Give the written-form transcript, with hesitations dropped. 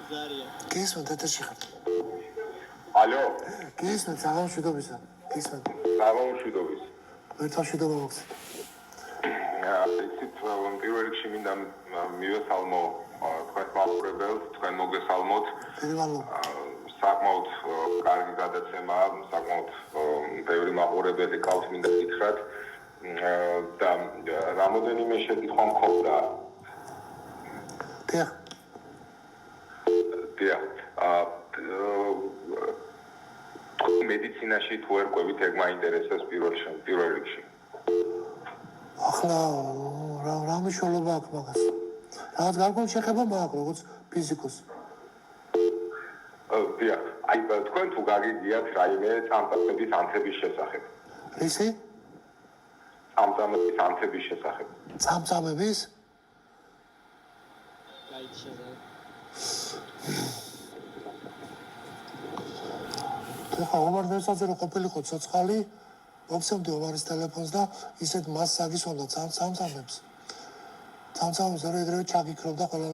გისმენთ ეთერში ხართ. ალო. გისმენთ საღამოშვიდობისა. გისმენთ. საღამოშვიდობის. ერთად შვიდობა მოგცეთ. იცით პირველ რიგში მინდა მივესალმო თქვენ მაყურებელს, თქვენ მოგესალმოთ. საკმაოდ კარგი გადაცემაა, საკმაოდ ბევრი მაყურებელი გყავს მინდა გითხრათ და რამოდენიმე შეკითხვა მქონდა. დიახ. მედიცინაში თუ ერკვევით ეგ მაინტერესებს პირველ რიგში. ახლა რა მნიშვნელობა აქვს მაგას? რაღაც გარკვეული შეხება მაქვს როგორც ფიზიკოს. დიახ, აი თქვენ თუ გაგიგიათ რაიმე წამწამების ანთების შესახებ. ისი? წამწამების ანთების შესახებ. წამწამების? ხა ომარდესაც რო ყოფილიყო ცოცხალი, მოგცემდი ომარის ტელეფონს და ისეთ მას საგისვამდა წამწამებს. წამწამებს ეგრევე ჩაგიქრობდა ყველა